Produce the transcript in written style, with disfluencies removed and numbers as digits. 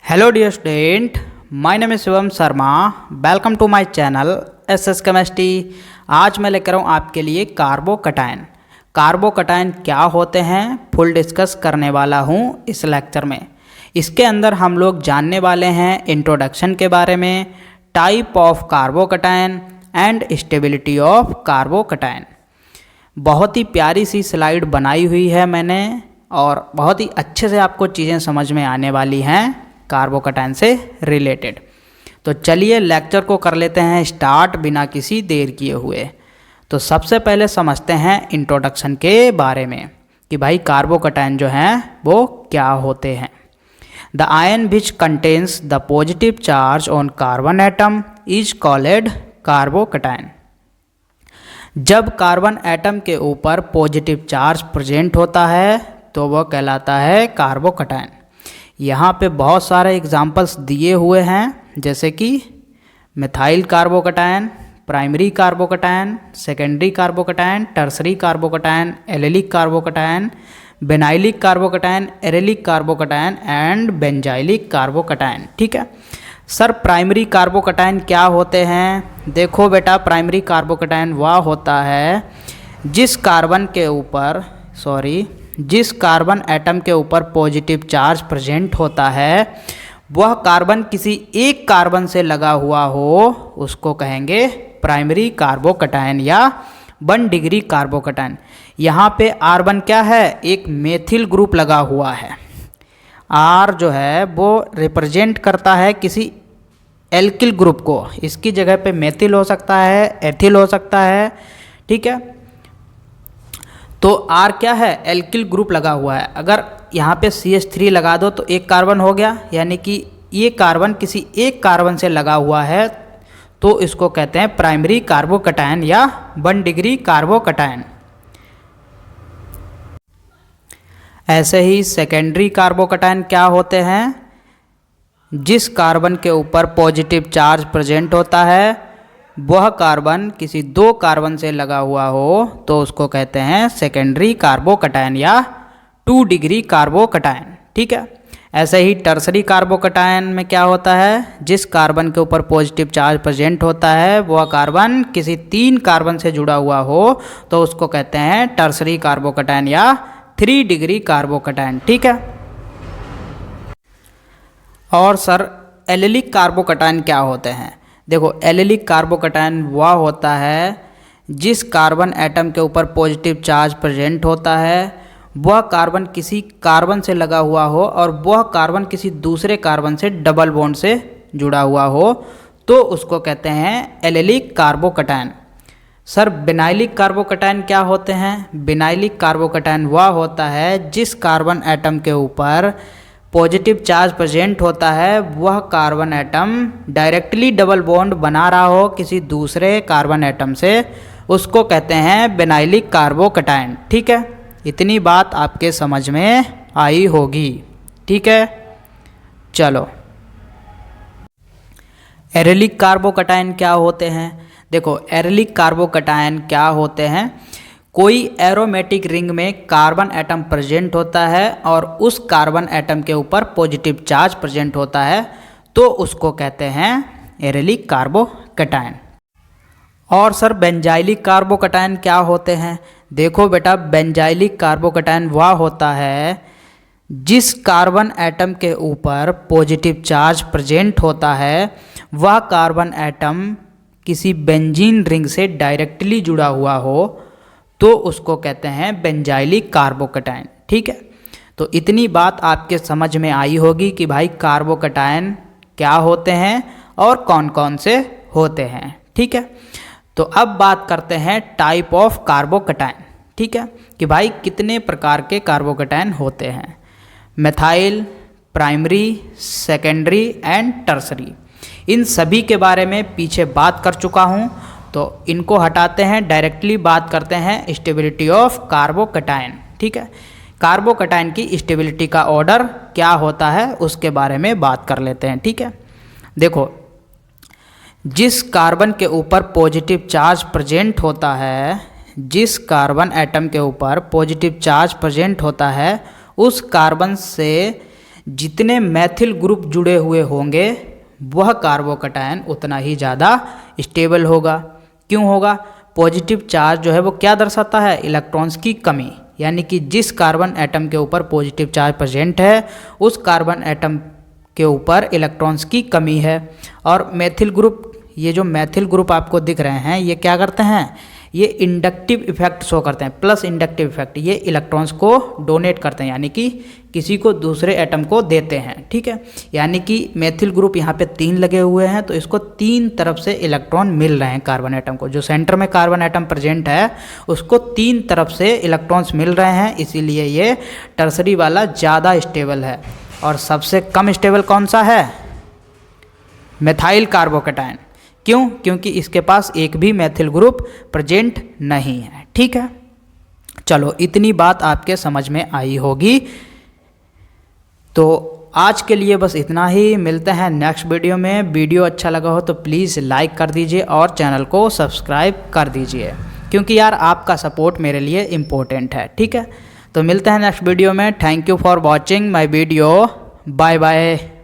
Hello dear student, my name is Shivam Sharma. Welcome to my channel SS chemistry. आज मैं लेकर आऊँ आपके लिए कार्बोकटायन। कार्बोकटायन क्या होते हैं फुल डिस्कस करने वाला हूँ इस लेक्चर में। इसके अंदर हम लोग जानने वाले हैं इंट्रोडक्शन के बारे में, type of carbocation and stability of carbocation. बहुत ही प्यारी सी स्लाइड बनाई हुई है मैंने और बहुत ही अच्छे से आपको चीज़ें समझ में आने वाली हैं कार्बोकटायन से रिलेटेड। तो चलिए लेक्चर को कर लेते हैं स्टार्ट बिना किसी देर किए हुए। तो सबसे पहले समझते हैं इंट्रोडक्शन के बारे में कि भाई कार्बोकटायन जो हैं वो क्या होते हैं। The ion which contains the positive charge on carbon atom is called carbocation. जब कार्बन एटम के ऊपर पॉजिटिव चार्ज प्रेजेंट होता है तो वह कहलाता है कार्बोकटायन। यहाँ पे बहुत सारे एग्जाम्पल्स दिए हुए हैं, जैसे कि methyl carbocation, primary carbocation, secondary carbocation, tertiary carbocation, allylic carbocation, benzylic carbocation, arylic carbocation and benzylic carbocation. ठीक है सर, प्राइमरी कार्बोकटायन क्या होते हैं? देखो बेटा, प्राइमरी कार्बोकटायन वह होता है जिस कार्बन एटम के ऊपर पॉजिटिव चार्ज प्रेजेंट होता है, वह कार्बन किसी एक कार्बन से लगा हुआ हो, उसको कहेंगे प्राइमरी कार्बोकटायन या 1 डिग्री कार्बोकटायन। यहाँ पे R1 क्या है? एक मेथिल ग्रुप लगा हुआ है। R जो है वो रिप्रेजेंट करता है किसी एल्किल ग्रुप को। इसकी जगह पे मेथिल हो सकता है, एथिल हो सकता है। ठीक है, तो R क्या है? एल्किल ग्रुप लगा हुआ है। अगर यहाँ पे CH3 लगा दो तो एक कार्बन हो गया, यानी कि ये कार्बन किसी एक कार्बन से लगा हुआ है, तो इसको कहते हैं प्राइमरी कार्बोकटायन या 1 डिग्री कार्बोकटायन। ऐसे ही सेकेंडरी कार्बोकटायन क्या होते हैं? जिस कार्बन के ऊपर पॉजिटिव चार्ज प्रेजेंट होता है, वह कार्बन किसी 2 कार्बन से लगा हुआ हो, तो उसको कहते हैं सेकेंडरी कार्बोकटायन या 2 डिग्री कार्बोकटायन। ठीक है, ऐसे ही टर्सरी कार्बोकटायन में क्या होता है? जिस कार्बन के ऊपर पॉजिटिव चार्ज प्रेजेंट होता है, वह कार्बन किसी 3 कार्बन से जुड़ा हुआ हो, तो उसको कहते हैं टर्सरी कार्बोकटायन या 3 डिग्री कार्बोकटायन। ठीक है, और सर एलिलिक कार्बोकटायन क्या होते हैं? देखो, एलिलिक कार्बोकटायन वह होता है जिस कार्बन एटम के ऊपर पॉजिटिव चार्ज प्रेजेंट होता है, वह कार्बन किसी कार्बन से लगा हुआ हो और वह कार्बन किसी दूसरे कार्बन से डबल बॉन्ड से जुड़ा हुआ हो, तो उसको कहते हैं allylic carbocation. Sir vinylic carbocation क्या होते हैं? बिनाइलिक कार्बोकटायन वह होता है जिस कार्बन एटम के ऊपर पॉजिटिव चार्ज प्रेजेंट होता है, वह carbon atom directly double bond बना रहा हो किसी दूसरे कार्बन एटम से, उसको कहते हैं बेनाइलिक कार्बोकटायन। ठीक है, इतनी बात आपके समझ में आई होगी। ठीक है, चलो एरिलिक कार्बोकटायन क्या होते हैं? देखो, एरिलिक कार्बोकटायन क्या होते हैं? कोई एरोमेटिक रिंग में कार्बन एटम प्रेजेंट होता है और उस कार्बन एटम के ऊपर पॉजिटिव चार्ज प्रेजेंट होता है, तो उसको कहते हैं एरिलिक कार्बोकटायन। और सर बेंजाइलिक कार्बोकटायन क्या होते हैं? देखो बेटा, बेंजाइलिक कार्बोकटायन वह होता है जिस कार्बन एटम के ऊपर पॉजिटिव चार्ज प्रेजेंट होता है, वह कार्बन एटम किसी बेंजीन रिंग से डायरेक्टली जुड़ा हुआ हो, तो उसको कहते हैं बेंजाइलिक कार्बोकटायन। ठीक है, तो इतनी बात आपके समझ में आई होगी कि भाई कार्बोकटायन क्या होते हैं और कौन कौन से होते हैं। ठीक है, तो अब बात करते हैं टाइप ऑफ कार्बोकटायन। ठीक है, कि भाई कितने प्रकार के कार्बोकटायन होते हैं। Methyl, primary, secondary and tertiary, इन सभी के बारे में पीछे बात कर चुका हूँ, तो इनको हटाते हैं, डायरेक्टली बात करते हैं स्टेबिलिटी ऑफ कार्बोकटायन। ठीक है, कार्बोकटायन की स्टेबिलिटी का ऑर्डर क्या होता है उसके बारे में बात कर लेते हैं। ठीक है, देखो, जिस कार्बन के ऊपर पॉजिटिव चार्ज प्रेजेंट होता है, जिस कार्बन एटम के ऊपर पॉजिटिव चार्ज प्रेजेंट होता है, उस कार्बन से जितने मैथिल ग्रुप जुड़े हुए होंगे वह कार्बोकटायन उतना ही ज़्यादा स्टेबल होगा। क्यों होगा? पॉजिटिव चार्ज जो है वो क्या दर्शाता है? इलेक्ट्रॉन्स की कमी, यानी कि जिस कार्बन एटम के ऊपर पॉजिटिव चार्ज प्रेजेंट है उस कार्बन एटम के ऊपर इलेक्ट्रॉन्स की कमी है। और मैथिल ग्रुप, ये जो मैथिल ग्रुप आपको दिख रहे हैं ये क्या करते हैं? ये इंडक्टिव इफेक्ट शो करते हैं, प्लस इंडक्टिव इफेक्ट। ये इलेक्ट्रॉन्स को डोनेट करते हैं, यानी कि किसी को दूसरे एटम को देते हैं। ठीक है, यानी कि मैथिल ग्रुप यहाँ पे 3 लगे हुए हैं तो इसको 3 तरफ से इलेक्ट्रॉन मिल रहे हैं कार्बन एटम को। जो सेंटर में कार्बन एटम प्रेजेंट है उसको 3 तरफ से इलेक्ट्रॉन्स मिल रहे हैं, इसीलिए ये टर्सरी वाला ज़्यादा स्टेबल है। और सबसे कम स्टेबल कौन सा है? Methyl carbocation. क्यों? क्योंकि इसके पास एक भी मैथिल ग्रुप प्रेजेंट नहीं है। ठीक है, चलो इतनी बात आपके समझ में आई होगी। तो आज के लिए बस इतना ही, मिलते हैं नेक्स्ट वीडियो में। वीडियो अच्छा लगा हो तो प्लीज़ लाइक कर दीजिए और चैनल को सब्सक्राइब कर दीजिए, क्योंकि यार आपका सपोर्ट मेरे लिए इम्पोर्टेंट है। ठीक है, तो मिलते हैं नेक्स्ट वीडियो में। Thank you for watching my video. Bye bye.